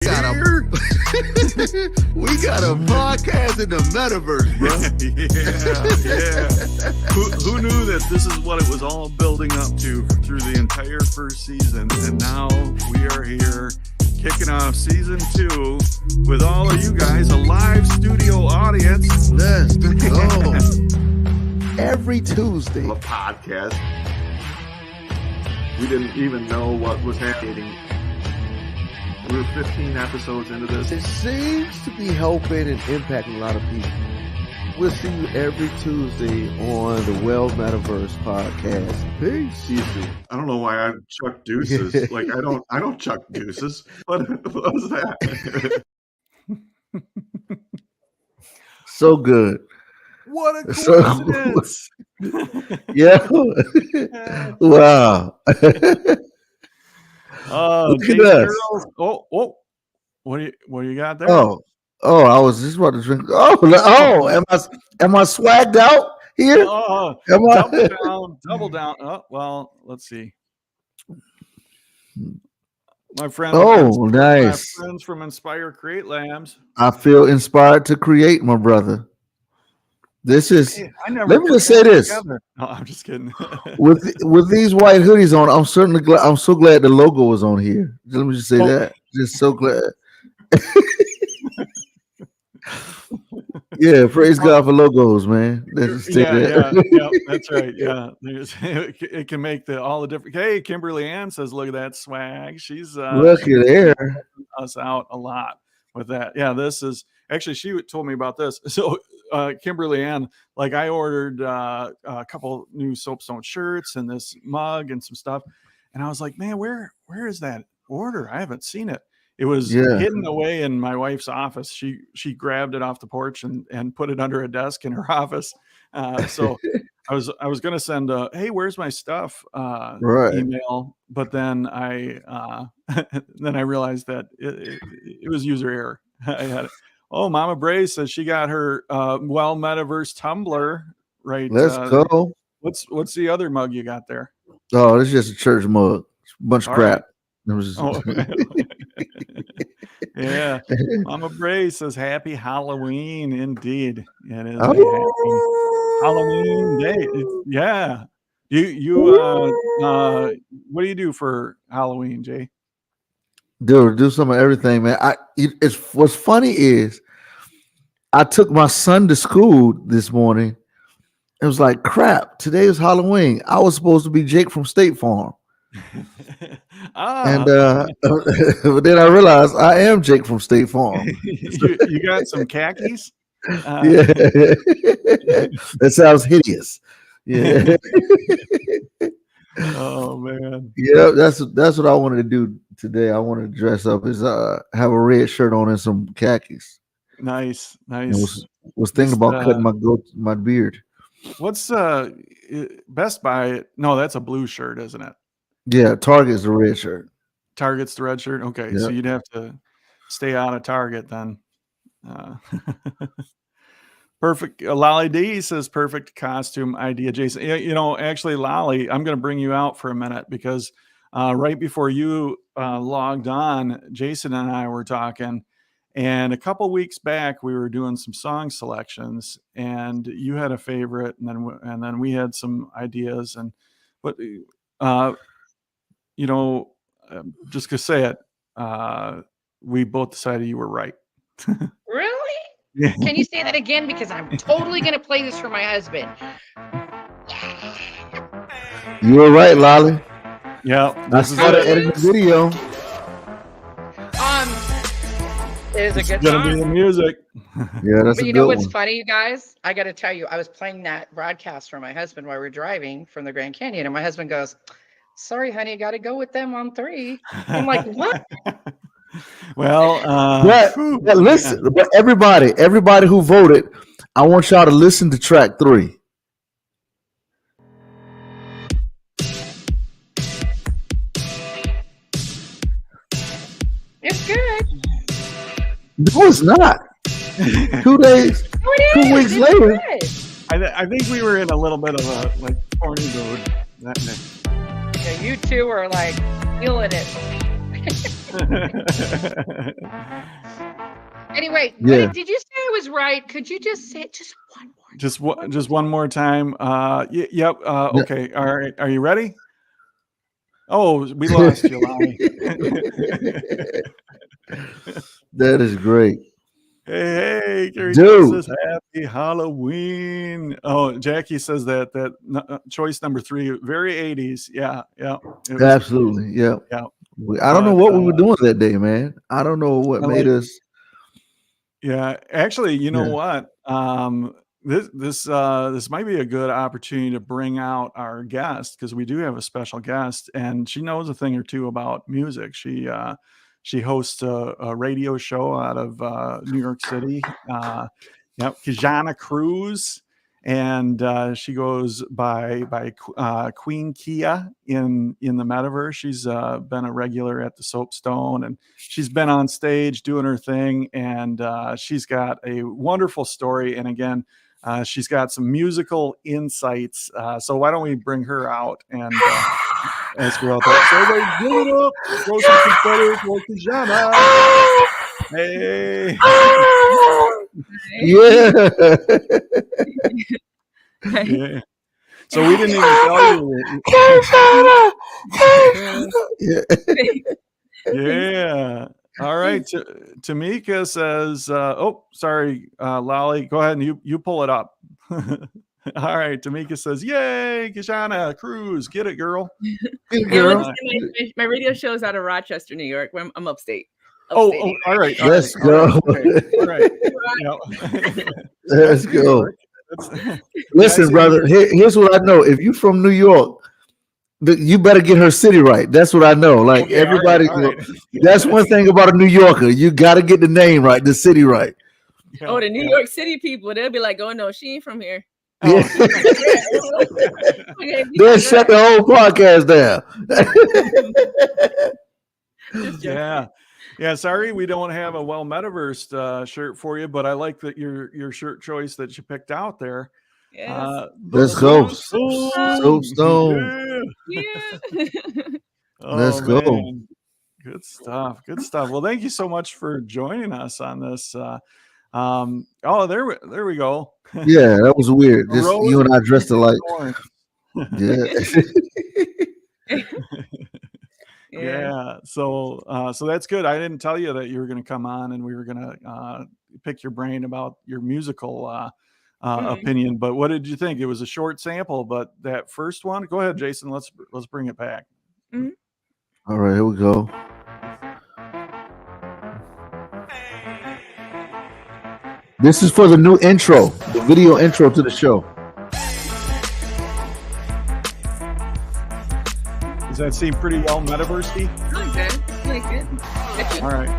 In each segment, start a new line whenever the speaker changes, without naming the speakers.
We got a podcast in the Metaverse, bro.
Yeah. Who knew that this is what it was all building up to through the entire first season? And now we are here kicking off season 2 with all of you guys, a live studio audience.
Let's go. Every Tuesday.
A podcast. We didn't even know what was happening. We're 15 episodes into this.
It seems to be helping and impacting a lot of people. We'll see you every Tuesday on the Metaverse podcast. Peace.
Easy. I don't know why I chuck deuces. Like I don't chuck deuces. What was that?
So good.
What a coincidence.
Yeah. Wow.
Look at us. Oh, what do you got there?
Oh, I was just about to drink. Am I swagged out here?
Double down. Oh, well, let's see. My friend.
Nice.
My friends from Inspire Create Labs.
I feel inspired to create, my brother. This is.
Hey, let
me just say this.
No, I'm just kidding.
with these white hoodies on, I'm certainly glad. I'm so glad the logo was on here. Let me just say that. Just so glad. Yeah, praise God for logos, man. That's
right. Yeah, it can make all the different. Hey, Kimberly Ann says, "Look at that swag." She's
look at there
us out a lot with that. Yeah, this is actually she told me about this. So, Kimberly Ann, like I ordered a couple new Soapstone shirts and this mug and some stuff, and I was like, man, where is that order? I haven't seen it. It was hidden away in my wife's office. She grabbed it off the porch and put it under a desk in her office. So I was going to send a, hey, where's my stuff email, but then I realized that it was user error. I had it. Oh, Mama Bray says she got her Metaverse tumbler right.
Let's go.
What's the other mug you got there?
Oh, it's just a church mug. It's a bunch of crap.
Yeah. Mama Bray says happy Halloween. Indeed, it is Halloween day. Yeah. You what do you do for Halloween, Jay?
Dude, do some of everything, man. What's funny is I took my son to school this morning. It was like, crap, today is Halloween. I was supposed to be Jake from State Farm. And but then I realized I am Jake from State Farm.
you got some khakis?
Yeah. That sounds hideous. Yeah.
Oh man.
Yeah, that's what I wanted to do today. I wanted to dress up as have a red shirt on and some khakis.
Nice.
Was thinking about cutting my beard.
What's Best Buy? No, that's a blue shirt, isn't it?
Yeah, Target's the red shirt.
Target's the red shirt. Okay, yep. So you'd have to stay out of Target then. Perfect. Lolly D says perfect costume idea, Jason. Actually, Lolly, I'm going to bring you out for a minute because right before you logged on, Jason and I were talking, and a couple weeks back we were doing some song selections, and you had a favorite, and then we had some ideas, just to say it, we both decided you were right.
Really? Yeah. Can you say that again? Because I'm totally going to play this for my husband.
You were right, Lolly.
Yeah.
I started editing the video.
It is a good
song. It's going to be the music.
Yeah, that's
but
you
know
good
what's
one.
funny, you guys? I got to tell you, I was playing that broadcast for my husband while we were driving from the Grand Canyon, and my husband goes, sorry, honey, got to go with them on 3. I'm like, what?
Well, but listen, but everybody who voted, I want y'all to listen to track 3.
It's good.
No, it's not. 2 days,
Oh, it
2
is.
weeks
It's
later.
good.
I think we were in a little bit of a horny mood that night.
Yeah, you two are like feeling it. Anyway,
Yeah.
did you say I was right? Could you just say it just one more?
Just one more time. Yep. Okay. All right. Are you ready? Oh, we lost you, Lonnie.
That is great.
Hey, Gary
Dude.
says happy Halloween. Oh, Jackie says that choice number 3, very 80s. Yeah. It was,
Absolutely. Yeah.
yeah.
I don't know
But,
what we were doing that day, man. I don't know what made us.
Yeah, actually, you know
Yeah.
what? This might be a good opportunity to bring out our guest, because we do have a special guest, and she knows a thing or two about music. She hosts a radio show out of New York City. Kijana Crues, and she goes by Queen Kia in the Metaverse. She's been a regular at the Soapstone, and she's been on stage doing her thing, and she's got a wonderful story. And again, she's got some musical insights. So why don't we bring her out and ask her about that? So everybody give it up, throw some confetti for Kijana. Hey.
Yeah.
Yeah. So we didn't even tell you. Yeah. All right. Tamika says, oh, sorry, Lolly. Go ahead and you pull it up. All right. Tamika says, yay, Kijana Crues. Get it, girl.
Get it, girl.
My radio show is out of Rochester, New York. Where I'm upstate.
Oh, all right.
Let's go.
All right.
Let's go. Listen, brother, here's what I know. If you're from New York, you better get her city right. That's what I know. Like, okay, everybody, all right. That's one thing about a New Yorker. You got to get the name right, the city right.
Oh, the New York City people, they'll be like, oh, no, she ain't from here.
Yeah. They'll shut the whole podcast
down. Yeah, sorry we don't have a Metaverse shirt for you, but I like that your shirt choice that you picked out there.
Yes.
Let's go. Soapstone.
Yeah.
Let's go.
Man. Good stuff. Well, thank you so much for joining us on this. There we go.
Yeah, that was weird. Just you and I dressed alike. Yeah.
Yeah. So that's good. I didn't tell you that you were going to come on and we were going to pick your brain about your musical opinion. But what did you think? It was a short sample, but that first one, go ahead, Jason. Let's bring it back.
Mm-hmm.
All right, here we go. This is for the new intro, the video intro to the show.
Does that seem pretty well Metaverse-y?
Okay, I like it.
All right.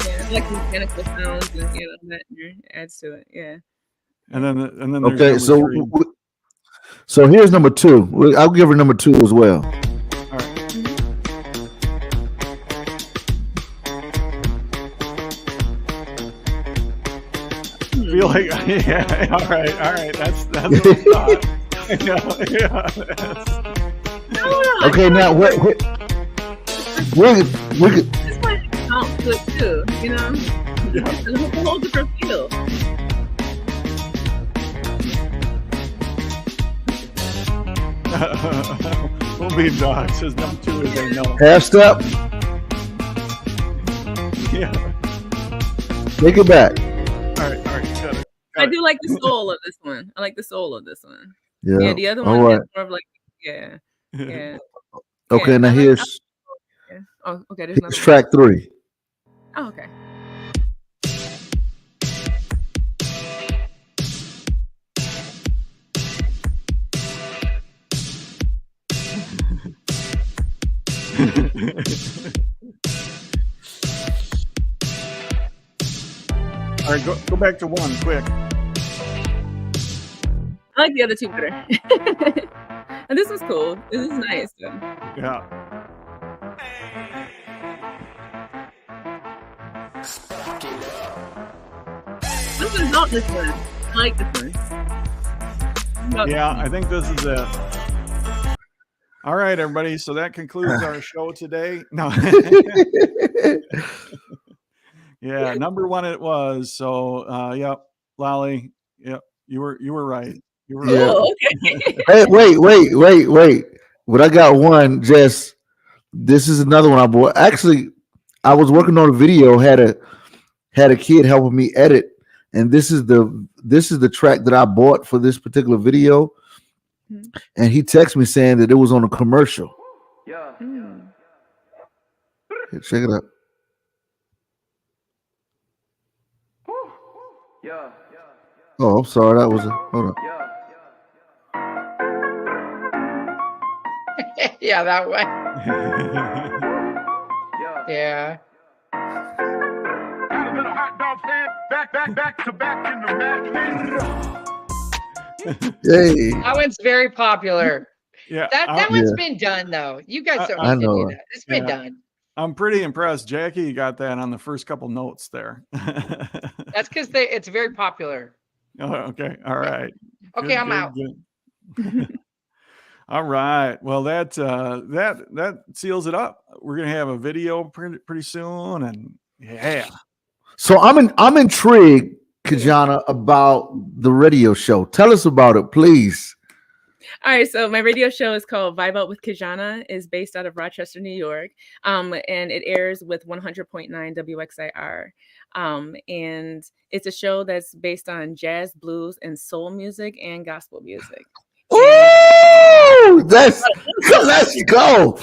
Yeah, like mechanical sounds and that adds to it. Yeah.
And then
okay, so here's number 2. I'll give her number 2 as well.
All right. I feel like all right. That's what I thought.
Okay, now we
this might sound good too, you know. Yeah. It's a whole different feel.
We'll be dogs. His number 2 is a no.
Half step.
Yeah.
Take it back.
All right. Got it.
I do like the soul of this one. I like the soul of this one.
Yeah.
The other one is more of like, yeah.
Okay,
yeah,
now here's.
Yeah. Oh, okay. There's another
track 3.
Oh, okay.
All right, go back to 1 quick.
I like the other 2 better. And this was cool. This is nice. Though.
Yeah.
This is not this one. I like this one.
Yeah, I think this is it. All right, everybody. So that concludes our show today. No. Yeah, number one it was. So yep, Lolly. Yep, you were right. You were
Yeah.
right.
Oh, okay.
Hey, wait. But I got one. Just this is another one I bought. Actually, I was working on a video. Had a kid helping me edit, and this is the track that I bought for this particular video.
Mhm.
And he texted me saying that it was on a commercial.
Mm.
Here, check it out. Oh, I'm sorry. That was a hold on.
Yeah, that way. Yeah.
Got a little hot dog stand, back to back in the match.
Hey,
That one's very popular.
Yeah,
That one's been done though. You guys don't
I
need to do
know.
that. It's been
Yeah.
done.
I'm pretty impressed. Jackie, you got that on the first couple notes there.
That's because it's very popular.
Oh, okay. All right.
Okay,
Good,
I'm
good,
out.
good. All right. Well, that seals it up. We're gonna have a video pretty soon, and yeah.
So I'm intrigued, Kijana, about the radio show. Tell us about it, please.
All right, so my radio show is called Vibe Out with Kijana. Is based out of Rochester, New York, and it airs with 100.9 WXIR. And it's a show that's based on jazz, blues, and soul music and gospel music.
Ooh, let's go.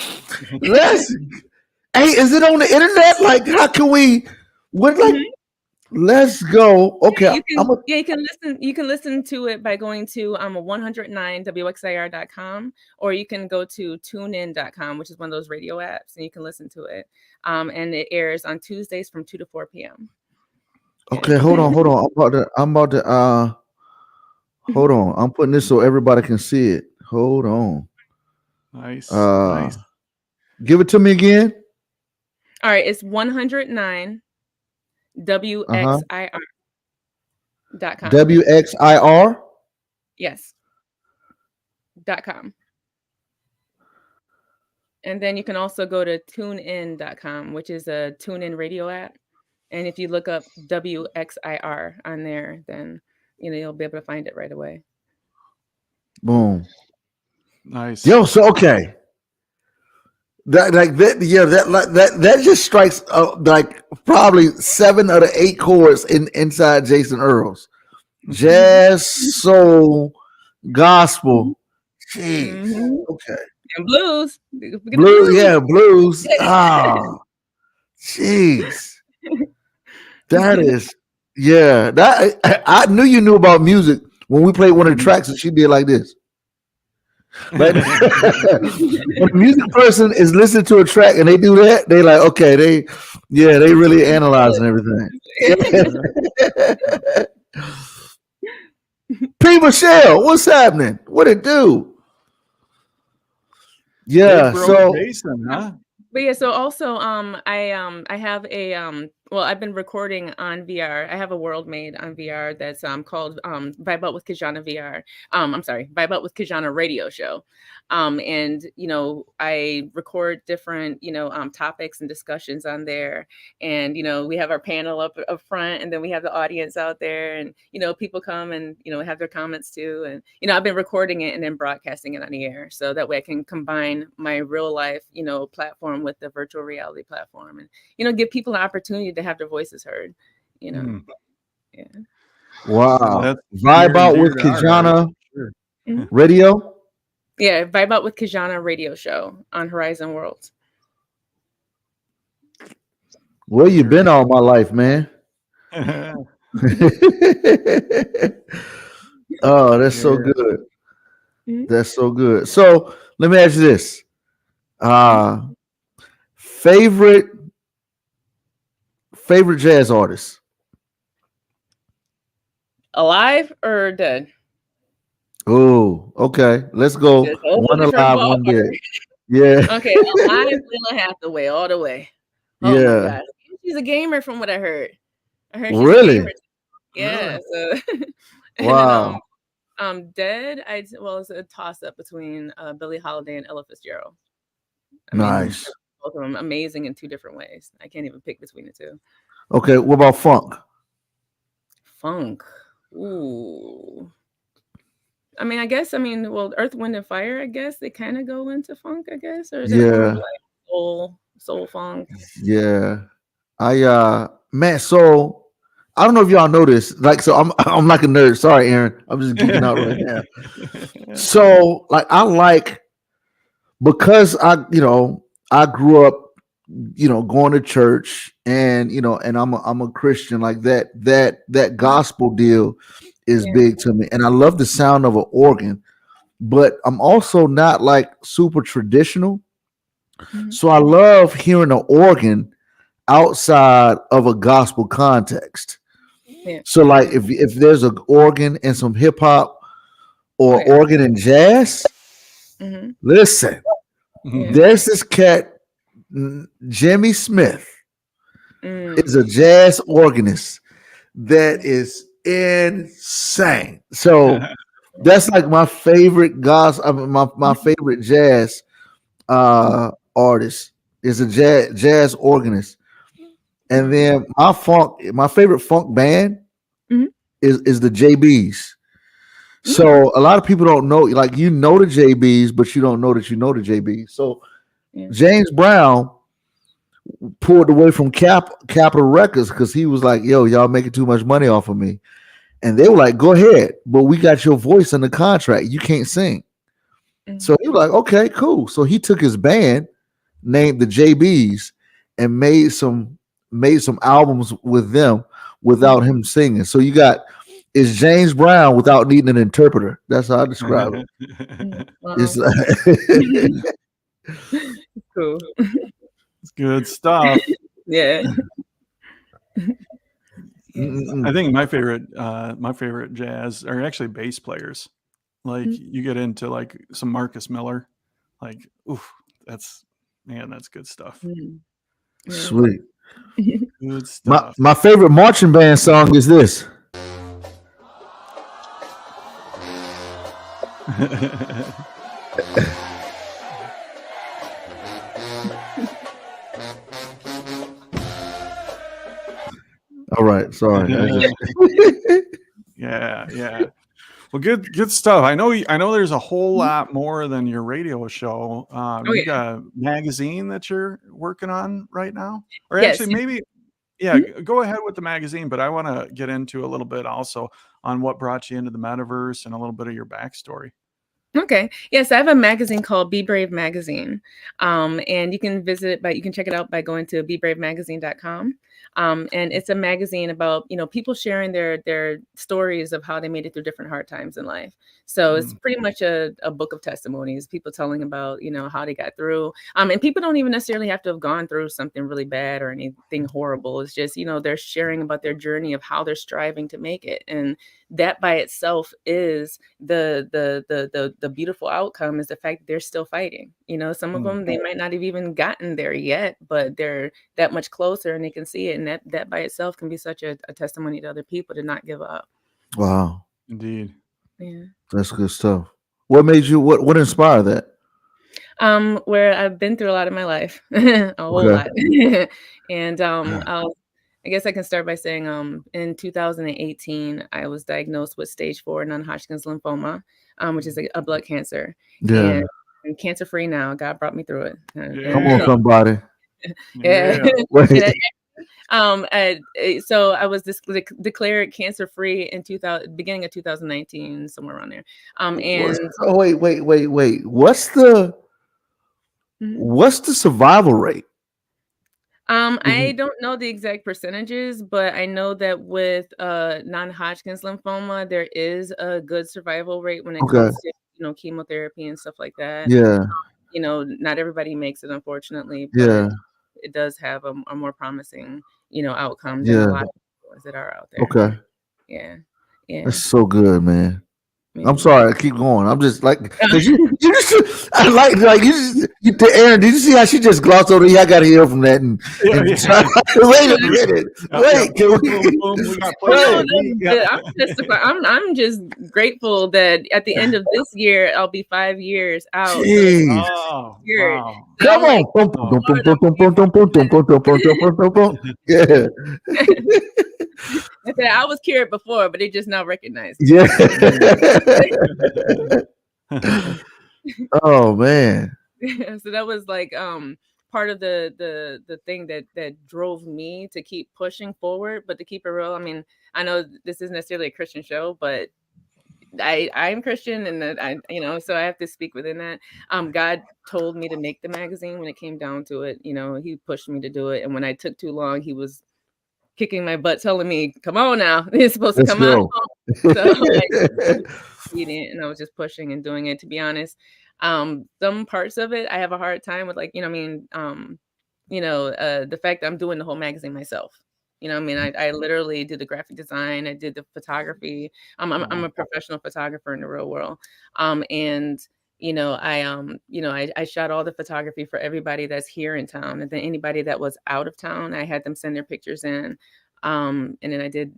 Hey, is it on the internet? Like, how can we? What like?
Mhm.
Let's go. Okay,
You can listen to it by going to 109wxir.com, or you can go to tunein.com, which is one of those radio apps, and you can listen to it. And it airs on Tuesdays from 2 to 4 p.m.
Okay, hold on. I'm about to hold on. I'm putting this so everybody can see it. Hold on.
Nice.
Nice. Give it to me again.
All right, it's 109 WXIR.com.
WXIR.
Yes. .com. And then you can also go to tunein.com, which is a TuneIn radio app. And if you look up WXIR on there, then you'll be able to find it right away.
Boom.
Nice.
Yo, so okay. That just strikes like probably 7 of the 8 chords inside Jason Earls. Jazz, soul, gospel. Jeez.
Mhm.
Okay.
And blues.
Blues, yeah, blues. Ah, jeez. That is, yeah. That I knew you knew about music when we played one of the tracks and she did like this. Like, when a music person is listening to a track and they do that, they like, okay, they really analyzing everything. P. Michelle, what's happening? What it do? Yeah,
Big bro
so
Jason, huh?
But yeah, so also I have a well, I've been recording on VR. I have a world made on VR that's called Vibe Out with Kijana VR. I'm sorry, Vibe Out with Kijana radio show. And I record different topics and discussions on there. And we have our panel up front, and then we have the audience out there, and people come and have their comments too. And I've been recording it and then broadcasting it on the air, so that way I can combine my real life platform with the virtual reality platform, and give people an opportunity to have their voices heard. Yeah.
wow.
That's
Vibe Out with Kijana radio.
Yeah, Vibe Out with Kijana radio show on Horizon Worlds.
Where you been all my life, man? Oh, that's so good. That's so good. So let me ask you this. Favorite jazz artist?
Alive or dead?
Oh, okay. Let's go. One alive, one dead. Yeah.
Okay, alive, Lila Hathaway, all the way. Oh
Yeah.
my gosh. She's a gamer from what I heard. She's
Really?
a gamer. Yeah. So
Wow.
Dead. Well, it's a toss up between Billie Holiday and Ella Fitzgerald. I mean,
Nice.
both of them amazing in two different ways. I can't even pick between the two.
Okay, what about funk?
Funk. Ooh. I mean, I guess. I mean, well, Earth, Wind, and Fire. I guess they kind of go into funk. I guess, or is that more of
Yeah,
like soul funk?
yeah. Man, so I don't know if y'all know this. Like, so I'm like a nerd. Sorry, Aaron. I'm just geeking out right now. So, like, I like because I grew up, going to church, and and I'm a Christian. Like that gospel deal is
Yeah.
big to me, and I love the sound of an organ. But I'm also not like super traditional,
Mhm.
so I love hearing an organ outside of a gospel context.
Yeah.
So like if there's an organ and some hip hop
Oh,
or
yeah.
organ and jazz,
Hmm.
listen,
Yeah.
there's this cat, Jimmy Smith, is a
Mm.
jazz organist that is insane. So that's like my favorite my favorite jazz artist is a jazz organist. And then my favorite funk band
Mhm.
is the JBs. So a lot of people don't know, like the JBs, but you don't know that you know the JBs. So
Yeah.
James Brown pulled away from Capitol Records because he was like, "Yo, y'all making too much money off of me," and they were like, "Go ahead, but we got your voice in the contract. You can't sing."
Mhm.
So he was like, "Okay, cool." So he took his band, named the JBs, and made some albums with them without him singing. So you got it's James Brown without needing an interpreter. That's how I describe it. It's
Wow. Cool.
It's good stuff.
Yeah.
I think my favorite jazz are actually bass players. Like you get into like some Marcus Miller, like oof, that's good stuff.
Mm. Yeah.
sweet.
Good
My
stuff.
my favorite marching band song is this. All right, sorry.
Yeah. Well, good stuff. I know there's a whole lot more than your radio show.
Oh,
You
yeah.
got a magazine that you're working on right now? Or
Yes.
actually maybe go ahead with the magazine, but I want to get into a little bit also on what brought you into the metaverse and a little bit of your backstory.
Okay. Yes, I have a magazine called Be Brave Magazine. And you can you can check it out by going to bebravemagazine.com. And it's a magazine about, people sharing their stories of how they made it through different hard times in life. So it's pretty much a book of testimonies, people telling about, how they got through. And people don't even necessarily have to have gone through something really bad or anything horrible. It's just, they're sharing about their journey of how they're striving to make it. And that by itself is the beautiful outcome, is the fact that they're still fighting. Some of them, they might not have even gotten there yet, but they're that much closer and they can see it. And that by itself can be such a testimony to other people to not give up.
Wow,
Indeed.
Yeah.
that's good stuff. What made you? What inspired that?
Where I've been through a lot of my life, a whole
Okay.
lot. And I guess I can start by saying in 2018, I was diagnosed with stage 4 non-Hodgkin's lymphoma, which is a blood cancer.
Yeah.
And I'm cancer free now. God brought me through it.
Come on, somebody.
Yeah.
Wait.
So I was declared cancer free in beginning of 2019, somewhere around there. And
Oh, wait. What's the survival rate?
I don't know the exact percentages, but I know that with non-Hodgkin's lymphoma, there is a good survival rate when it
Okay.
comes to chemotherapy and stuff like that.
Yeah.
Not everybody makes it, unfortunately, but
Yeah.
it does have a more promising outcome than a
Yeah.
lot of ones that are out there.
Okay.
Yeah.
That's so good, man. I'm
Yeah.
sorry, I keep going. I'm just like, cause you just, I like you, Aaron. Did you see how she just glossed over? I got to hear from that. And
Yeah, yeah.
wait a minute, wait, can
Boom,
we?
boom, boom. We got
Well,
places.
no, I'm just grateful that at the end of this year I'll be 5 years out. So it's
Jeez,
Oh,
weird.
wow.
So
come
I'm like,
on, Boom,
Oh.
boom, boom,
Lord,
boom, boom, boom, boom, boom, boom, boom, boom, boom, boom, boom. Yeah,
I said I was cured before, but it just now recognized.
yeah. Oh man,
So that was like part of the thing that drove me to keep pushing forward. But to keep it real, I mean, I know this isn't necessarily a Christian show, but I'm Christian, and that so I have to speak within that. God told me to make the magazine when it came down to it. He pushed me to do it, and when I took too long, he was kicking my butt, telling me, "Come on now, it's supposed to
let's
come out."
go.
So I was obedient, and I was just pushing and doing it. To be honest, some parts of it I have a hard time with, like, the fact that I'm doing the whole magazine myself. I literally did the graphic design, I did the photography. I'm a professional photographer in the real world. And I shot all the photography for everybody that's here in town, and then anybody that was out of town, I had them send their pictures in. And then I did,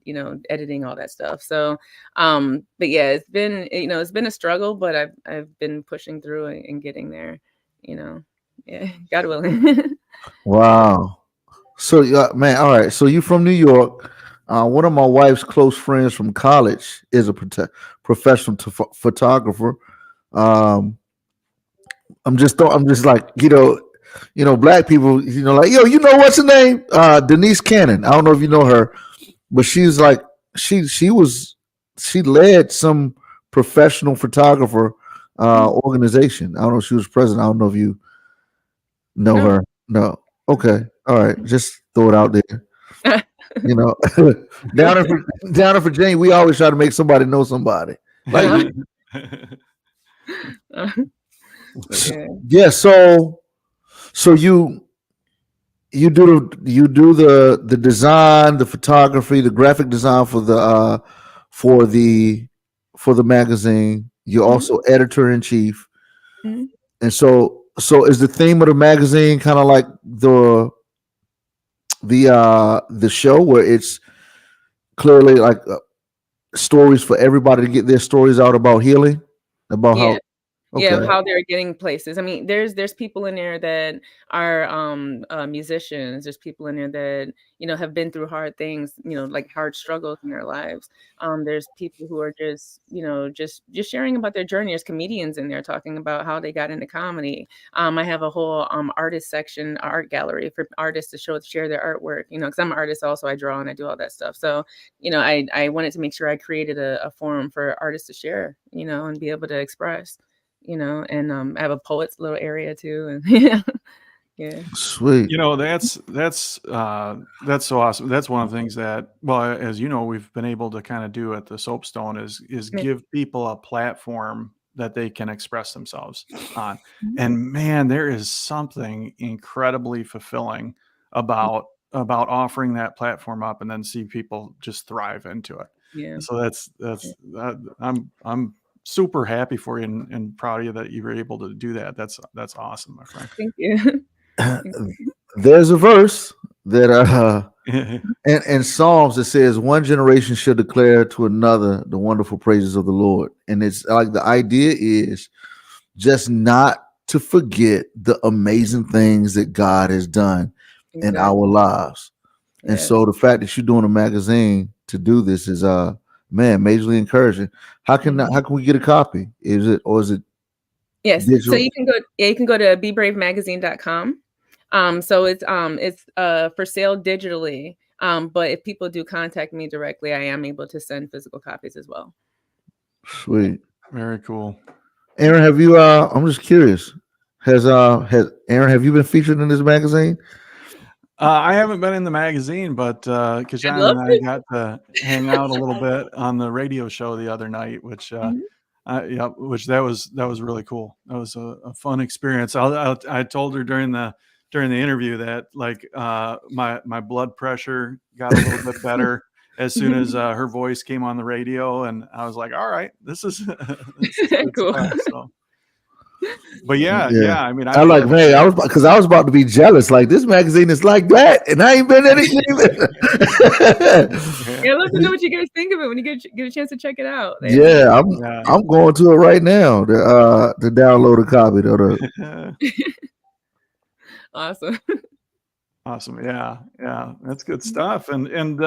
editing, all that stuff. So, but yeah, it's been a struggle, but I've been pushing through and getting there, yeah, God willing.
Wow. So, man, all right. So you from New York? One of my wife's close friends from college is a professional photographer. Um, I'm just like, black people, like, yo, what's her name? Denise Cannon. I don't know if you know her, but she's like, she led some professional photographer organization. I don't know if she was president. I don't know if you know
No.
her. No. Okay. All right. Just throw it out there. You know, down in Virginia, we always try to make somebody know somebody. Like,
Yeah.
yeah. So you do the design, the photography, the graphic design for the magazine. You're
Mhm.
also editor in chief,
Mhm.
and so is the theme of the magazine kind of like the show where it's clearly like stories for everybody to get their stories out about healing, about
Yeah.
how
Yeah,
okay.
how they're getting places. I mean, there's people in there that are musicians. There's people in there that have been through hard things, like hard struggles in their lives. There's people who are just just sharing about their journey. There's comedians in there talking about how they got into comedy. I have a whole artist section, art gallery for artists to share their artwork. Because I'm an artist also, I draw and I do all that stuff. So I wanted to make sure I created a forum for artists to share, and be able to express. And I have a poets little area too, and yeah.
Sweet.
That's so awesome. That's one of the things that, well, as you know, we've been able to kind of do at the Soapstone is
Yeah.
give people a platform that they can express themselves on.
Mhm.
And man, there is something incredibly fulfilling about offering that platform up and then see people just thrive into it.
Yeah.
So I'm super happy for you and proud of you that you were able to do that. That's awesome, my friend.
Thank you.
There's a verse that in Psalms that says one generation should declare to another the wonderful praises of the Lord. And it's like the idea is just not to forget the amazing things that God has done in
Exactly.
our lives. And
Yes.
so the fact that you're doing a magazine to do this is man, majorly encouraging. How can we get a copy? Is it
Yes. So
digital?
you can go to bebravemagazine.com. So it's for sale digitally. But if people do contact me directly, I am able to send physical copies as well.
Sweet.
Very cool.
Aaron, have you I'm just curious. Has Aaron, have you been featured in this magazine?
I haven't been in the magazine, but
I'd
Kijana
love
and I got to hang out a little bit on the radio show the other night, which which that was really cool. That was a fun experience. I told her during the interview that like my blood pressure got a little bit better as soon as her voice came on the radio, and I was like, all right, this is this is good
Cool.
stuff. So, but yeah,
Yeah.
I mean,
I like, man, I was about to be jealous. Like, this magazine is like that, and I ain't been in it.
Yeah, let us know what you guys think of it when you get a chance to check it out.
Yeah, I'm going to it right now to download a copy.
Awesome.
Awesome. Yeah, that's good stuff. And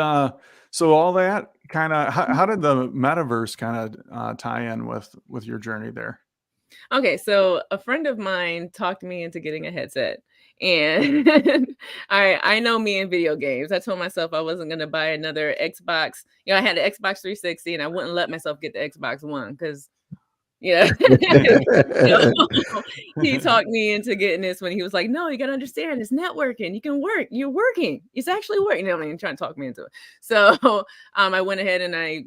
so all that kind of, how did the metaverse kind of tie in with your journey there?
Okay, so a friend of mine talked me into getting a headset. And I know me in video games. I told myself I wasn't going to buy another Xbox. I had an Xbox 360 and I wouldn't let myself get the Xbox One because, he talked me into getting this when he was like, no, you got to understand, it's networking. You can work. You're working. It's actually working. Trying to talk me into it. So I went ahead and I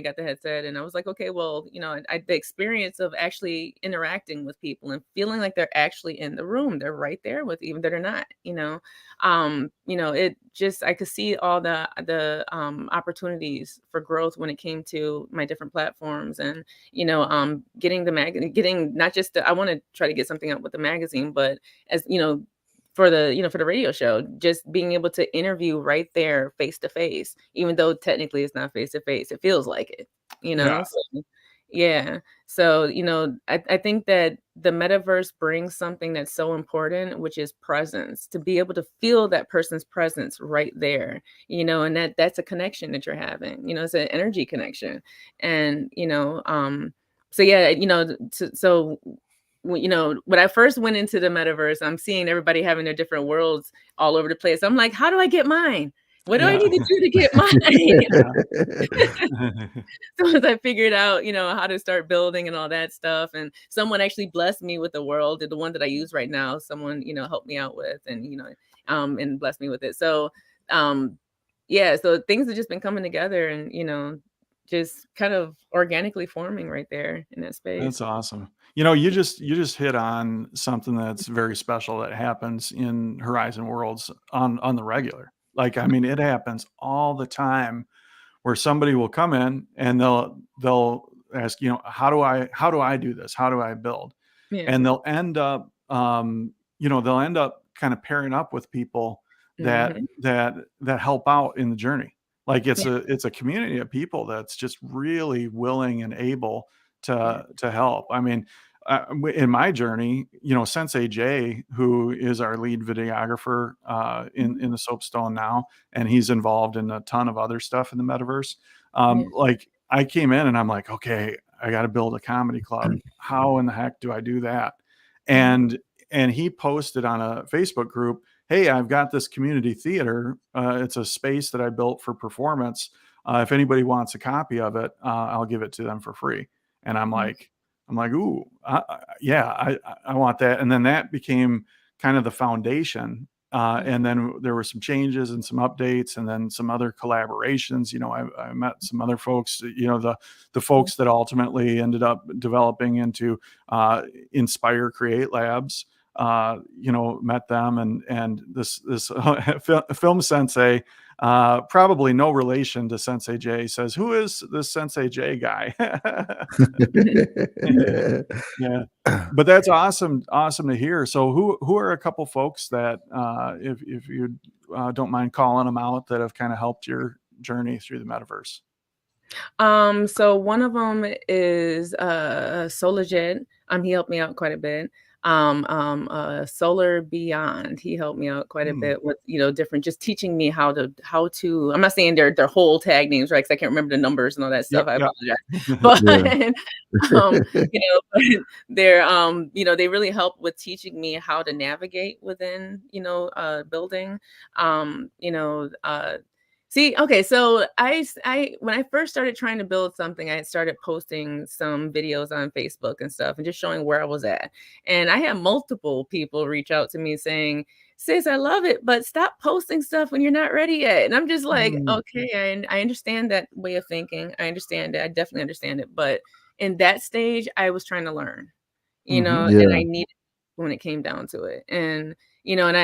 got the headset, and I was like, okay, well, the experience of actually interacting with people and feeling like they're actually in the room, they're right there with, even that are not, it just, I could see all the opportunities for growth when it came to my different platforms, and, getting not just, I want to try to get something out with the magazine, but as, for the radio show, just being able to interview right there face to face, even though technically it's not face to face, it feels like it,
Yeah.
So, I think that the metaverse brings something that's so important, which is presence, to be able to feel that person's presence right there, and that's a connection that you're having, it's an energy connection. And, so yeah, so when I first went into the metaverse, I'm seeing everybody having their different worlds all over the place. I'm like, how do I get mine? What do I need to do to get mine? So as I figured out, how to start building and all that stuff, and someone actually blessed me with the world, the one that I use right now, someone, helped me out with, and, and blessed me with it. So, so things have just been coming together, and, just kind of organically forming right there in that space.
That's awesome. You just hit on something that's very special that happens in Horizon Worlds on the regular. Like, I mean, it happens all the time where somebody will come in and they'll ask, how do I do this? How do I build?
Yeah.
And they'll end up, kind of pairing up with people that help out in the journey. Like, it's a community of people that's just really willing and able to help. I mean, in my journey, Sensei Jay, who is our lead videographer in the Soapstone now, and he's involved in a ton of other stuff in the metaverse. Like, I came in and I'm like, okay, I got to build a comedy club. How in the heck do I do that? And he posted on a Facebook group, hey, I've got this community theater. It's a space that I built for performance. If anybody wants a copy of it, I'll give it to them for free. And I'm like, ooh, I want that. And then that became kind of the foundation. And then there were some changes and some updates, and then some other collaborations. I met some other folks, the folks that ultimately ended up developing into Inspire Create Labs. Met them, and this film sensei, probably no relation to Sensei Jay, says, who is this Sensei Jay guy? Yeah, but that's awesome to hear. So who are a couple folks that, if you don't mind calling them out, that have kind of helped your journey through the metaverse?
So one of them is Solajed. He helped me out quite a bit. Solar Beyond, he helped me out quite a bit with, different, just teaching me how to, I'm not saying their whole tag names, right? Cause I can't remember the numbers and all that stuff. I apologize. But, they're, they really help with teaching me how to navigate within, building, okay, so I when I first started trying to build something, I started posting some videos on Facebook and stuff and just showing where I was at. And I had multiple people reach out to me saying, sis, I love it, but stop posting stuff when you're not ready yet. And I'm just like, okay, I understand that way of thinking. I understand it. I definitely understand it. But in that stage, I was trying to learn, and I needed when it came down to it. And and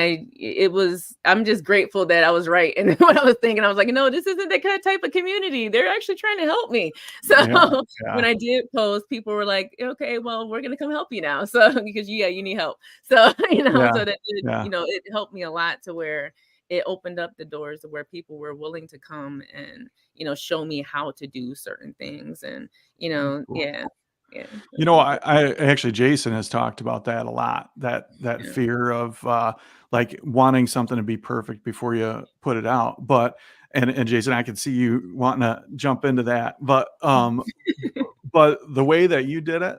I'm just grateful that I was right. And what I was thinking, I was like, no, this isn't that kind of type of community. They're actually trying to help me. So when I did post, people were like, okay, well, we're going to come help you now. So because you need help. So, so that, it helped me a lot to where it opened up the doors to where people were willing to come and, show me how to do certain things. And,
Cool.
yeah.
I actually, Jason has talked about that a lot, that fear of like wanting something to be perfect before you put it out. But, and Jason, I can see you wanting to jump into that, but the way that you did it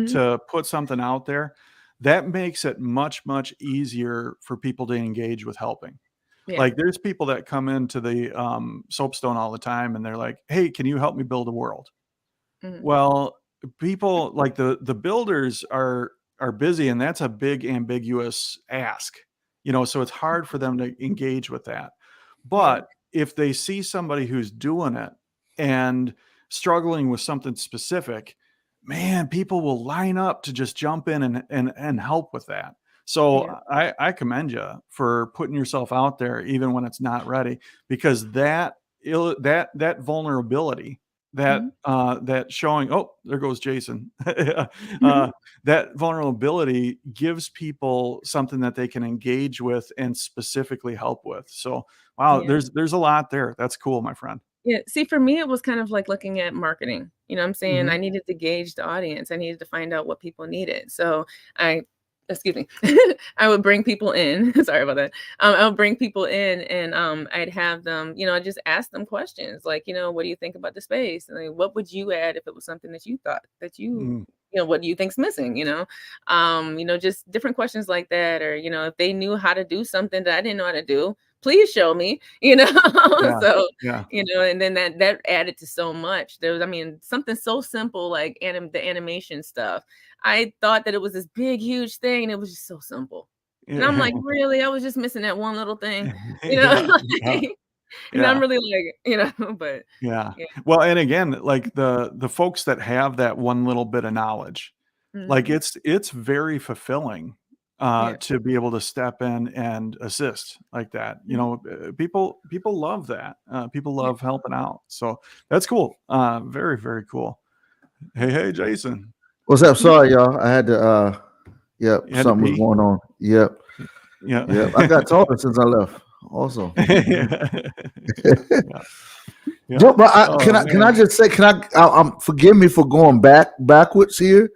to put something out there, that makes it much, much easier for people to engage with helping.
Yeah.
Like there's people that come into the soapstone all the time and they're like, hey, can you help me build a world? Well, people like the builders are busy, and that's a big ambiguous ask, so it's hard for them to engage with that. But if they see somebody who's doing it and struggling with something specific, man, people will line up to just jump in and help with that. So I commend you for putting yourself out there even when it's not ready, because that vulnerability, that showing, oh, there goes Jason, that vulnerability gives people something that they can engage with and specifically help with. So wow, there's a lot there. That's cool, my friend.
Yeah. See, for me, it was kind of like looking at marketing. I'm saying I needed to gauge the audience. I needed to find out what people needed. So excuse me, I would bring people in. Sorry about that. I would bring people in and I'd have them, I just ask them questions like, what do you think about the space? And what would you add if it was something that you thought that what do you think's missing? Just different questions like that. Or, if they knew how to do something that I didn't know how to do, please show me, so, and then that added to so much. There was, something so simple like the animation stuff. I thought that it was this big, huge thing. And it was just so simple. And I'm like, really? I was just missing that one little thing, and I'm really like, but
well, and again, like the folks that have that one little bit of knowledge, like it's very fulfilling to be able to step in and assist like that. People love that. People love helping out. So that's cool. Very, very cool. Hey, Jason.
What's up? Sorry, y'all. I had to something was
pee?
going on. Yep. I got taller since I left. Also. But can I just say, forgive me for going backwards here.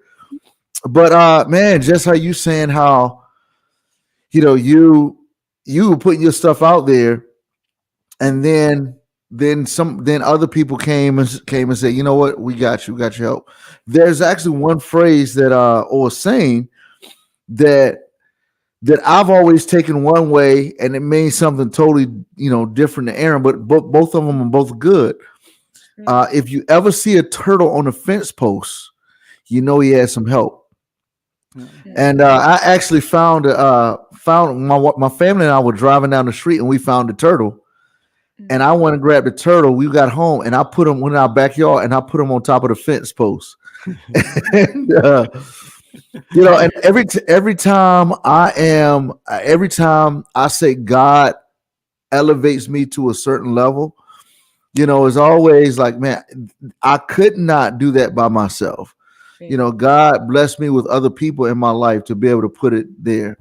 But man, just how you saying how you were putting your stuff out there, and then other people came and said, you know what, we got your help. There's actually one phrase that or saying that I've always taken one way, and it means something totally different to Aaron, but both of them are both good. If you ever see a turtle on a fence post, he has some help. And I actually found my family and I were driving down the street, and we found a turtle. And I went and grabbed the turtle. We got home, and I put him in our backyard, and I put him on top of the fence post. And and every time I say God elevates me to a certain level, it's always like, man, I could not do that by myself. God blessed me with other people in my life to be able to put it there.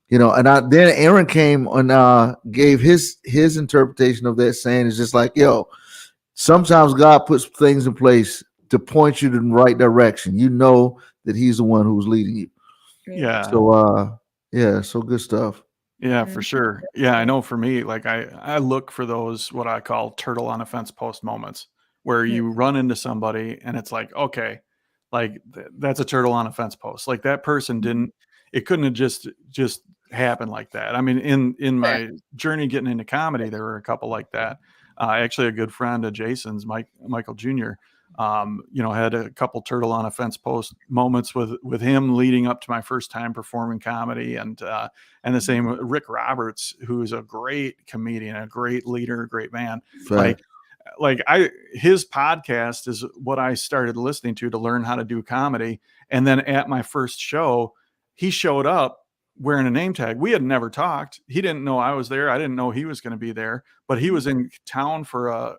And then Aaron came and gave his interpretation of that, saying it's just like, sometimes God puts things in place to point you in the right direction. That he's the one who's leading you.
Yeah.
So so good stuff.
Yeah, for sure. Yeah, I know for me, like I look for those, what I call turtle on a fence post moments, where you run into somebody and it's like, okay, like that's a turtle on a fence post. Like that person it couldn't have just happened like that. I mean, in my journey getting into comedy, there were a couple like that. Actually, a good friend of Jason's, Michael Jr., had a couple turtle on a fence post moments with him leading up to my first time performing comedy, and the same with Rick Roberts, who's a great comedian, a great leader, a great man.
Right.
His podcast is what I started listening to learn how to do comedy. And then at my first show, he showed up wearing a name tag. We had never talked. He didn't know I was there. I didn't know he was going to be there, but he was in town for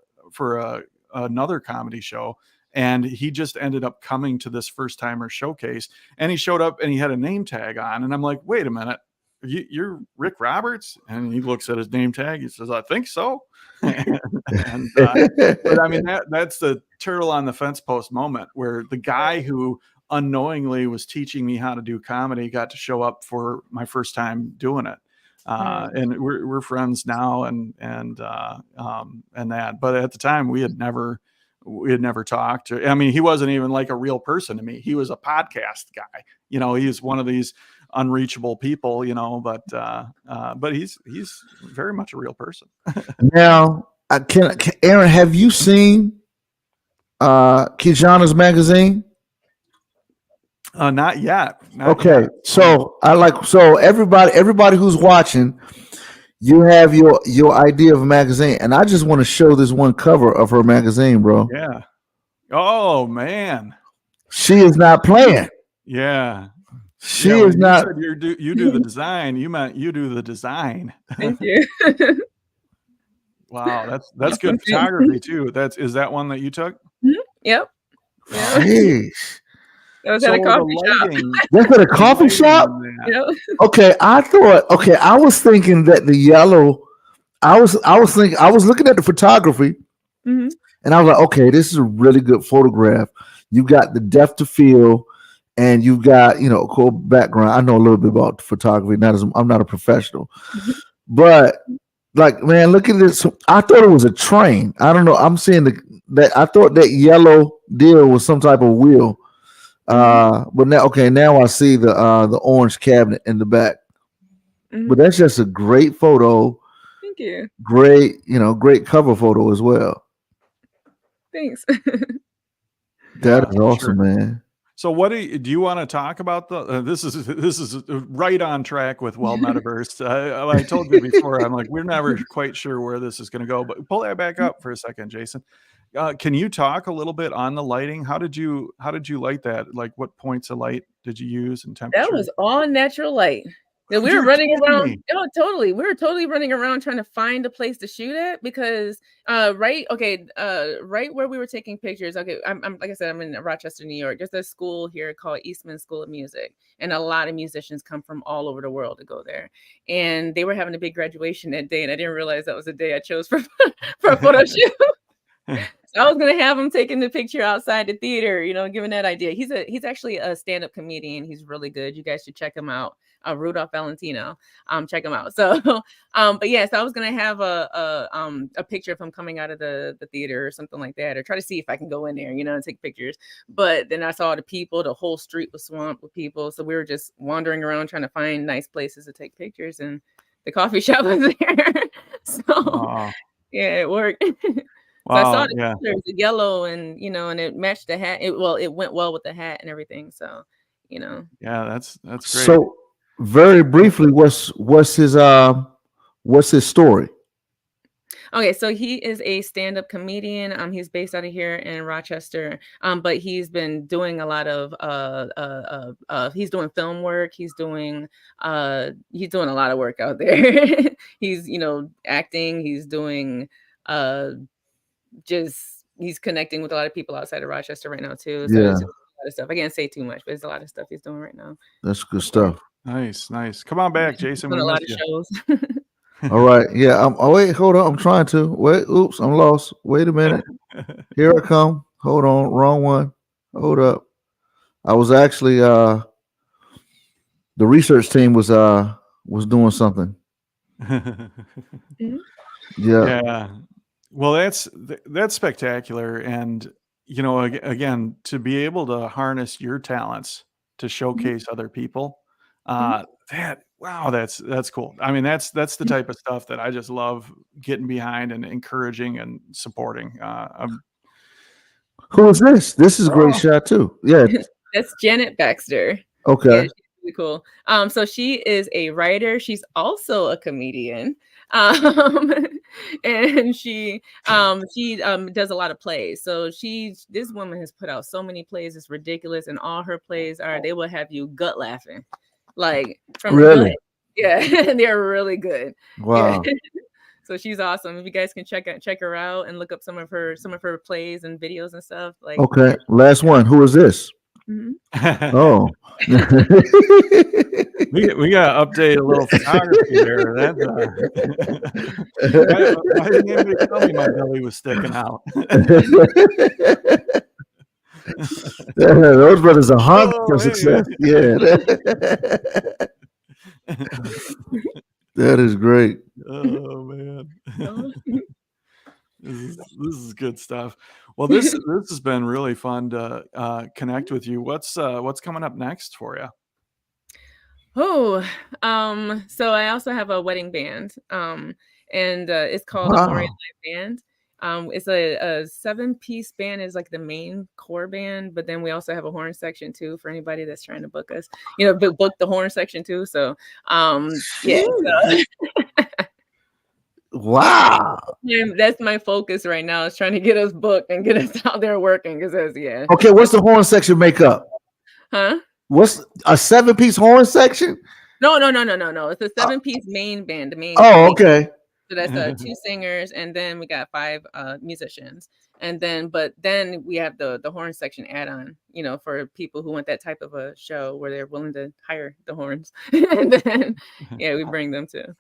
another comedy show. And he just ended up coming to this first timer showcase, and he showed up and he had a name tag on. And I'm like, wait a minute, you're Rick Roberts? And he looks at his name tag. He says, I think so. But I mean, that's the turtle on the fence post moment where the guy who unknowingly was teaching me how to do comedy got to show up for my first time doing it. And we're friends now and that, but at the time we had never talked. I mean, he wasn't even like a real person to me. He was a podcast guy, you know, he's one of these unreachable people, you know, but he's very much a real person.
Now, Aaron, have you seen Kijana's magazine?
Not yet.
Okay, yet. So everybody who's watching, you have your idea of a magazine, and I just want to show this one cover of her magazine, bro.
Yeah. Oh man,
she is not playing.
Yeah.
She is not.
You do the design. You meant you do the design.
Thank you.
Wow, that's good photography too. Is that one that you took?
Mm-hmm. Yep.
Jeez.
That was at a coffee shop.
That's at a coffee shop?
Yep.
Okay, I was thinking that the yellow, I was looking at the photography,
mm-hmm. and
I was like, okay, this is a really good photograph. You got the depth of field, and you've got, you know, a cool background. I know a little bit about photography. I'm not a professional, but like, man, look at this. I thought it was a train. I don't know. I'm seeing that. I thought that yellow deal was some type of wheel. But now I see the orange cabinet in the back. Mm-hmm. But that's just a great photo.
Thank you.
Great cover photo as well.
Thanks.
That is awesome, man.
So what do you want to talk about? This is right on track with Metaverse. I told you before, I'm like, we're never quite sure where this is going to go, but pull that back up for a second, Jason. Can you talk a little bit on the lighting? How did you light that? Like, what points of light did you use and temperature?
That was all natural light. Yeah, we were running around. Oh, totally. We were totally running around trying to find a place to shoot at because right where we were taking pictures. Okay, I'm like I said, I'm in Rochester, New York. There's a school here called Eastman School of Music, and a lot of musicians come from all over the world to go there. And they were having a big graduation that day, and I didn't realize that was the day I chose for a photo shoot. So I was gonna have him taking the picture outside the theater, giving that idea. He's actually a stand-up comedian. He's really good. You guys should check him out. Rudolph Valentino. Check him out. So, but yes, I was gonna have a picture of him coming out of the theater or something like that, or try to see if I can go in there, and take pictures. But then I saw the people. The whole street was swamped with people, so we were just wandering around trying to find nice places to take pictures, and the coffee shop was there. So, yeah, it worked. So I saw the colors, the yellow, and and it matched the hat. It went well with the hat and everything. So,
Yeah, that's great.
So, very briefly, what's his story?
Okay, so he is a stand-up comedian. He's based out of here in Rochester. But he's been doing a lot of he's doing film work. He's doing a lot of work out there. He's acting. He's doing he's connecting with a lot of people outside of Rochester right now too. So it's just a lot of stuff. I can't say too much, but there's a lot of stuff he's doing right now.
That's good stuff.
Nice. Come on back, Jason.
Doing a lot of shows.
All right. Yeah. Wait, hold on. I'm trying to. Wait. Oops. I'm lost. Wait a minute. Here I come. Hold on. Wrong one. Hold up. I was actually the research team was doing something.
Mm-hmm.
Yeah.
Well, that's spectacular. And, again, to be able to harness your talents to showcase other people, that's cool. I mean, that's the type of stuff that I just love getting behind and encouraging and supporting.
Who is this? This is a great shot too. Yeah.
That's Janet Baxter.
Okay.
Yeah, she's really cool. So she is a writer. She's also a comedian. And she does a lot of plays. So this woman has put out so many plays, it's ridiculous, and all her plays they will have you gut laughing. like from
Really?
the hood. Yeah, they're really good. Yeah.
Wow.
So she's awesome. If you guys can check her out and look up some of her plays and videos and stuff, like
Okay.
yeah.
Last one. Who is this?
Mhm.
Oh.
we gotta update a little photography there. Why didn't anybody tell me my belly was sticking out?
Those brothers are hungry
Oh,
for
hey.
success. Yeah. That is great.
Oh man.
Oh.
This is good stuff. Well, this has been really fun to connect with you. What's coming up next for you?
Oh, so I also have a wedding band, and it's called a Moriah
Wow.
Live Band. It's a 7-piece band is like the main core band, but then we also have a horn section too for anybody that's trying to book us, book the horn section too. So, yeah, so
Wow.
that's my focus right now is trying to get us booked and get us out there working because yeah.
Okay, what's the horn section make up?
Huh?
What's a 7-piece horn section?
No. It's a 7-piece main band. The main.
Oh, okay.
So that's 2 singers, and then we got 5 musicians, and then we have the horn section add-on, for people who want that type of a show where they're willing to hire the horns, and then we bring them too.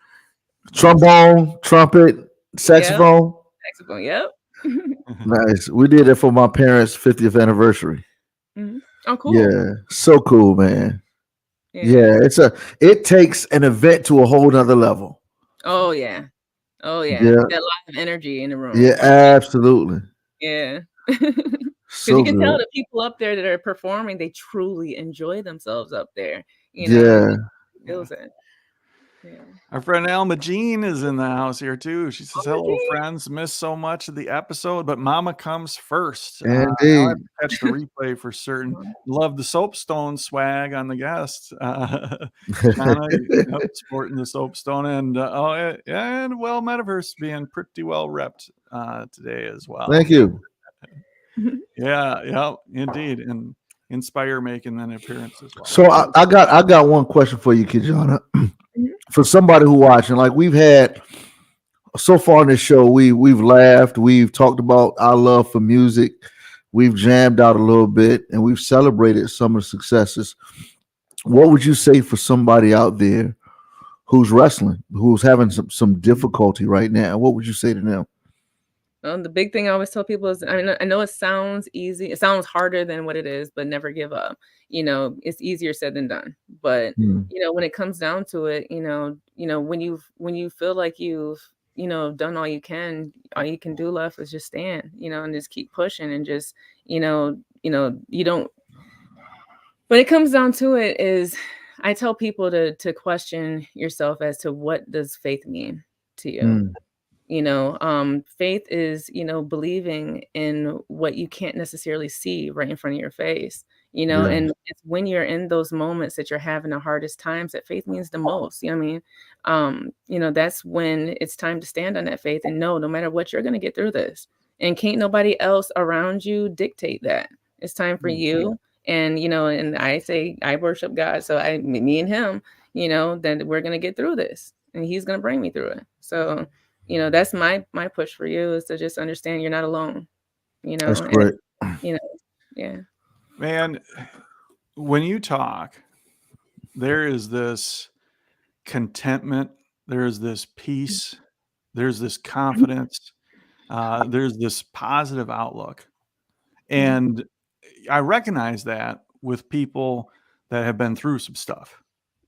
Trombone, trumpet, saxophone.
Saxophone, yep.
Nice. We did it for my parents' 50th anniversary.
Mm-hmm. Oh, cool.
Yeah, so cool, man. Yeah, it takes an event to a whole nother level.
Oh yeah.
Yeah.
Got a lot of energy in the room.
Yeah, absolutely.
Yeah.
So
you can tell
good.
the people up there that are performing, they truly enjoy themselves up there.
Yeah.
Feels it. Yeah.
Our friend Alma Jean is in the house here too. She says, "Hello,
Jean.
friends. Missed so much of the episode, but Mama comes first." I'll have
Indeed.
to catch the replay for certain. Love the soapstone swag on the guest. Shauna, sporting the soapstone, and and Metaverse being pretty well repped today as well.
Thank you.
Yeah, indeed, and Inspire making an appearance as well.
So I got one question for you, Kijana. For somebody who watching, like we've had so far in this show, we've laughed, we've talked about our love for music, we've jammed out a little bit, and we've celebrated some of the successes. What would you say for somebody out there who's wrestling, who's having some difficulty right now? What would you say to them?
The big thing I always tell people is, I know it sounds easy. It sounds harder than what it is, but never give up. It's easier said than done. But, when it comes down to it, when you feel like you've, done all you can do left is just stand, and just keep pushing and just, you don't, when it comes down to it is, I tell people to question yourself as to what does faith mean to you? Faith is, believing in what you can't necessarily see right in front of your face, and it's when you're in those moments that you're having the hardest times that faith means the most. You know what I mean? That's when it's time to stand on that faith and know no matter what, you're going to get through this. And can't nobody else around you dictate that. It's time for you. And, and I say, I worship God. So me and him, that we're going to get through this and he's going to bring me through it. So, that's my push for you is to just understand you're not alone,
That's great.
Yeah.
Man, when you talk, there is this contentment, there is this peace, there's this confidence, there's this positive outlook. And I recognize that with people that have been through some stuff,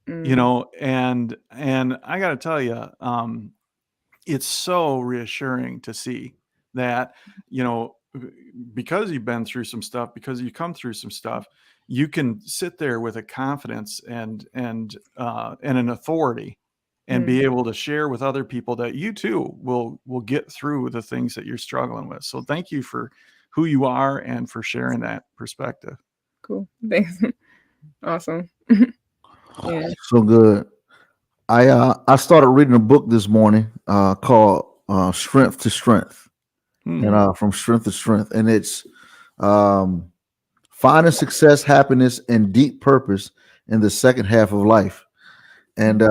and I got to tell you, it's so reassuring to see that, because you've been through some stuff, because you come through some stuff, you can sit there with a confidence and an authority and be able to share with other people that you too will get through the things that you're struggling with. So thank you for who you are and for sharing that perspective.
Cool. Thanks. Awesome. Yeah.
So good. I started reading a book this morning called Strength to Strength, and from Strength to Strength, and it's finding success, happiness, and deep purpose in the second half of life. And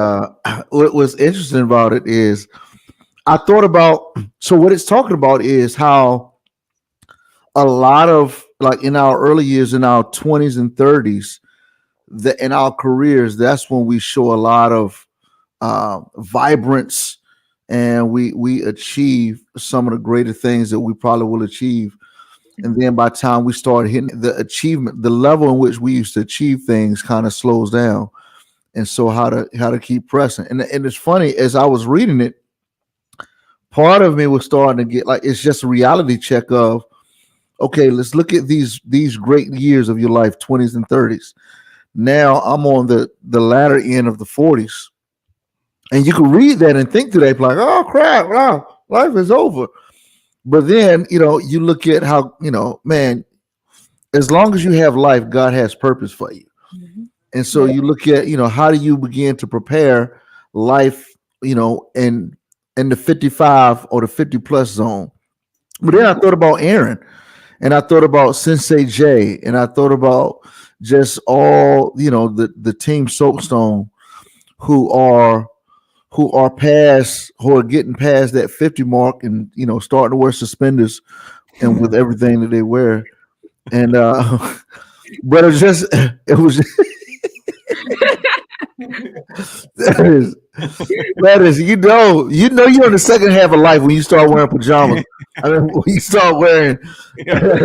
what was interesting about it is I thought about, so what it's talking about is how a lot of, like, in our early years, in our 20s and 30s, in our careers, that's when we show a lot of vibrance, and we achieve some of the greater things that we probably will achieve. And then by the time we start hitting the achievement, the level in which we used to achieve things kind of slows down. And so how to keep pressing. And it's funny, as I was reading it, part of me was starting to get like, it's just a reality check of, okay, let's look at these great years of your life, 20s and 30s. Now I'm on the latter end of the 40s. And you can read that and think today, like, oh crap, wow, life is over. But then, you look at how, man, as long as you have life, God has purpose for you.
Mm-hmm.
And so you look at, how do you begin to prepare life, in the 55 or the 50 plus zone. But then I thought about Aaron, and I thought about Sensei Jay, and I thought about just all, the team Soapstone who are getting past that 50 mark and, starting to wear suspenders and with everything that they wear. And but it was that is you're in the second half of life when you start wearing pajamas. I mean, when you start wearing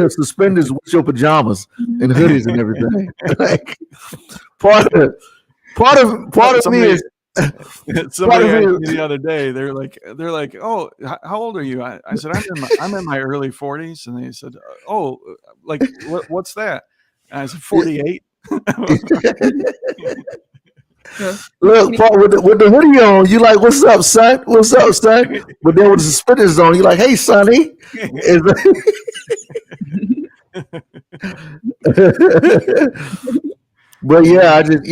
suspenders with your pajamas and hoodies and everything. Like part of me is.
Somebody asked me the other day. They're like, oh, how old are you? I said, I'm in my early 40s, and they said, oh, like what's that? And I said, 48.
Look, Paul, with the hoodie on, you like, what's up, son? What's up, son? But then with the suspenders on, you like, hey, sonny. But yeah, I just,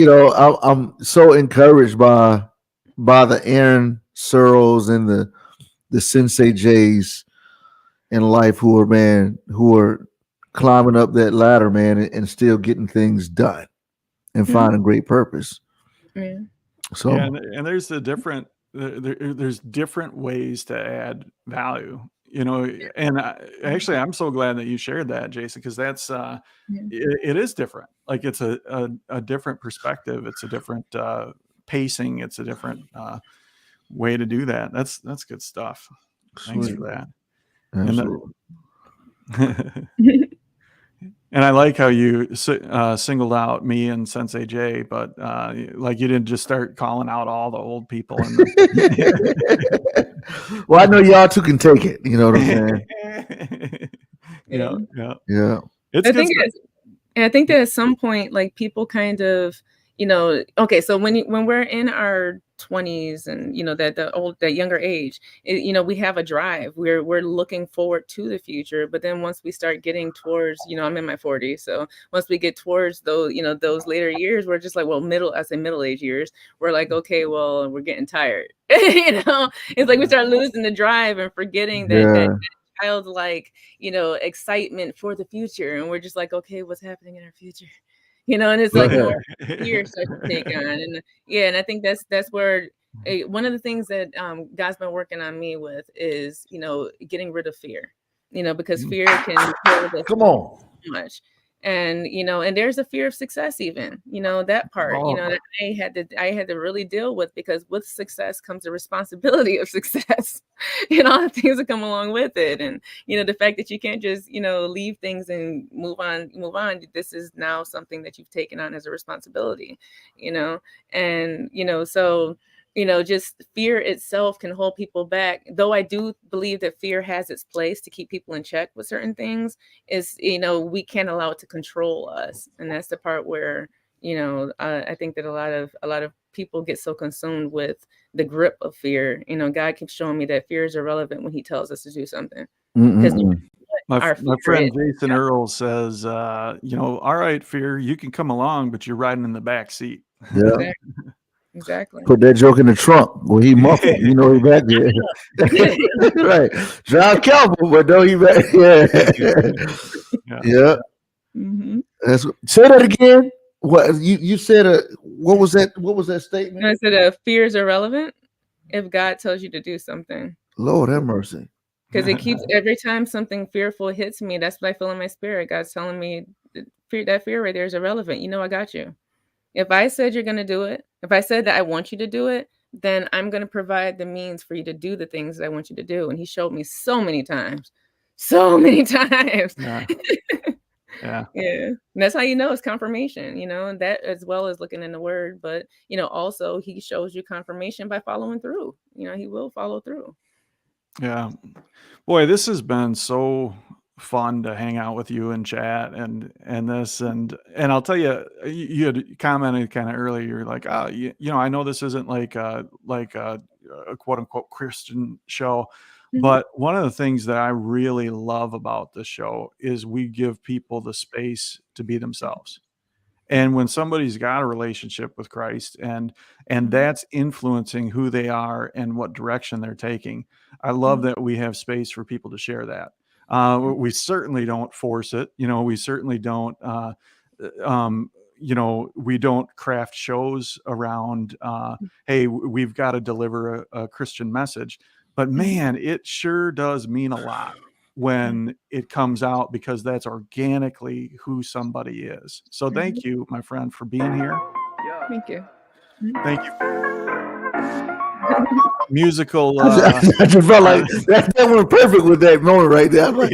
I'm so encouraged by the Aaron Sorrels and the Sensei Jays in life who are climbing up that ladder, man, and still getting things done and finding great purpose.
Yeah.
So and there's there's different ways to add value. And actually, I'm so glad that you shared that, Jason, because that's it is different. Like it's a different perspective. It's a different pacing. It's a different way to do that. That's good stuff. Thanks for that. And I like how you singled out me and Sensei Jay, but like you didn't just start calling out all the old people.
Well, I know y'all two can take it. You know what I'm saying?
Yeah.
I think that at some point, like people kind of, okay, so when we're in our 20s and that younger age, we have a drive. We're looking forward to the future. But then once we start getting towards, I'm in my 40s, so once we get towards those, those later years, we're just like, well, middle age years, we're like, okay, well, we're getting tired. It's like we start losing the drive and forgetting that childlike, excitement for the future, and we're just like, okay, what's happening in our future? And it's like more fear starts to take on, and I think that's where one of the things that God's been working on me with is getting rid of fear, because fear can
come on
so much. And and there's a fear of success, even that part that I had to really deal with, because with success comes the responsibility of success and all the things that come along with it. And the fact that you can't just leave things and move on. This is now something that you've taken on as a responsibility, and so just fear itself can hold people back. Though I do believe that fear has its place to keep people in check with certain things, is, we can't allow it to control us. And that's the part where, I think that a lot of people get so consumed with the grip of fear. God keeps showing me that fear is irrelevant when he tells us to do something.
My friend Jason Earls says, all right, fear, you can come along, but you're riding in the back seat.
Yeah.
Exactly.
Put that joke in the trunk. Well, he muffled. He back there. Right. Drive careful, but don't he back? Yeah.
Mm-hmm.
Say that again. What you said? What was that? What was that statement?
I said, fear is irrelevant if God tells you to do something.
Lord have mercy.
Because it keeps every time something fearful hits me, that's what I feel in my spirit. God's telling me that fear right there is irrelevant. You know, I got you. If I said you're going to do it, if I said that I want you to do it, then I'm going to provide the means for you to do the things that I want you to do. And he showed me so many times.
Yeah. Yeah.
Yeah. And that's how you know it's confirmation, you know, and that as well as looking in the word. But, you know, also he shows you confirmation by following through. You know, he will follow through.
Yeah. Boy, this has been so fun to hang out with you and chat and I'll tell you, you had commented kind of earlier, you're like, oh, you know, I know this isn't like a quote unquote Christian show, but one of the things that I really love about the show is we give people the space to be themselves. And when somebody's got a relationship with Christ and that's influencing who they are and what direction they're taking, I love that we have space for people to share that. We certainly don't force it. You know, we certainly don't, you know, we don't craft shows around, hey, we've got to deliver a Christian message. But man, it sure does mean a lot when it comes out because that's organically who somebody is. So thank you, my friend, for being here.
Thank you.
Thank you. Musical.
I just felt like that went perfect with that moment right there. I'm like,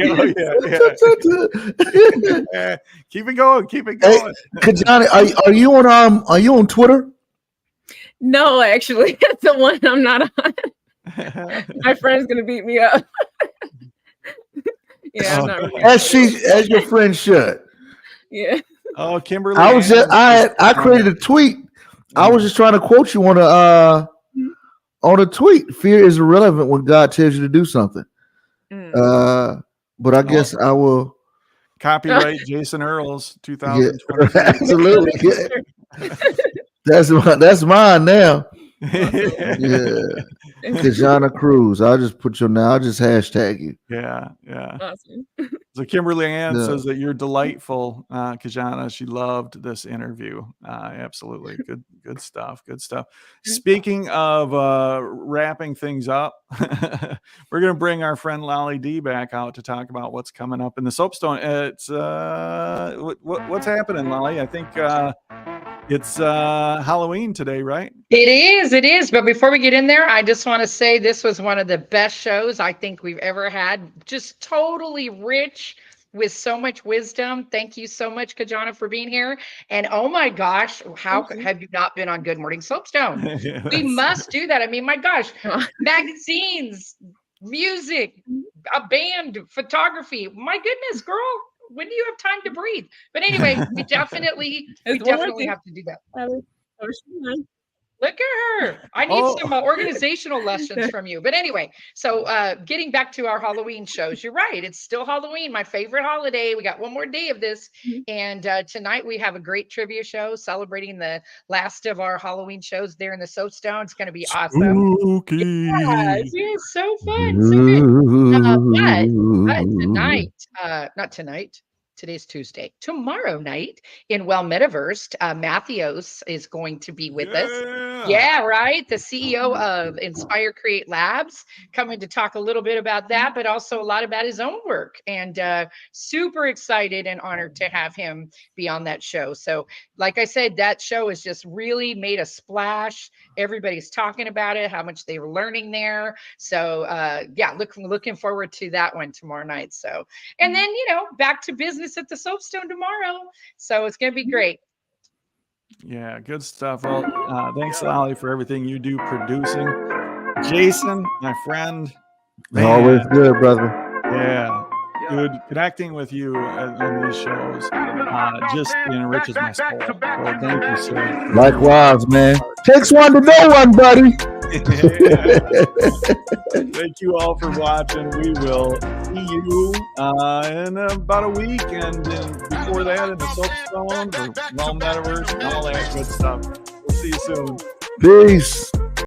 yeah. Keep it going. Keep it going.
Hey, Kijana, are you on Twitter?
No, actually, that's the one I'm not on. My friend's gonna beat me up. Yeah, I'm not really
as your friend should.
Yeah.
Oh, Kimberly.
I created a tweet. I was just trying to quote you on a tweet. Fear is irrelevant when God tells you to do something. But I guess I will
copyright Jason Earls 2020.
Yeah, absolutely. Yeah. That's mine now. Yeah. Kijana Crues. I'll just put your name. I'll just hashtag you.
Yeah.
Awesome.
So Kimberly Ann says that you're delightful, Kijana. She loved this interview. Absolutely. Good stuff. Good stuff. Speaking of wrapping things up, we're going to bring our friend Lolly D back out to talk about what's coming up in the Soapstone. It's what's happening, Lolly? I think it's Halloween today, right?
It is. But before we get in there, I just want to say this was one of the best shows I think we've ever had. Just totally rich with so much wisdom. Thank you so much, Kijana, for being here. And oh my gosh, how have you not been on Good Morning Soapstone? We must do that. I mean, my gosh, magazines, music, a band, photography. My goodness, girl. When do you have time to breathe? But anyway, we definitely have to do that. Look at her. I need some organizational lessons from you. But anyway, so getting back to our Halloween shows, you're right. It's still Halloween, my favorite holiday. We got one more day of this. And tonight we have a great trivia show celebrating the last of our Halloween shows there in the Soapstone. It's going to be awesome. Yeah, it's so fun. So good. But not tonight. Today's Tuesday. Tomorrow night in Metaverse, Matthews is going to be with us. Yeah, right. The CEO of Inspire Create Labs coming to talk a little bit about that, but also a lot about his own work. And super excited and honored to have him be on that show. So, like I said, that show has just really made a splash. Everybody's talking about it, how much they were learning there. So, yeah, looking forward to that one tomorrow night. So, and then back to business at the Soapstone tomorrow. So it's going to be great.
Yeah, good stuff. Well, thanks, Lolly, for everything you do producing. Jason, my friend.
Always good, brother.
Yeah. Good connecting with you on these shows just enriches my soul. So thank you, sir.
Likewise, man. Takes one to know one, buddy.
Thank you all for watching. We will see you in about a week, and before that in the Soapstone or Metaverse and all that good stuff. We'll see you soon.
Peace.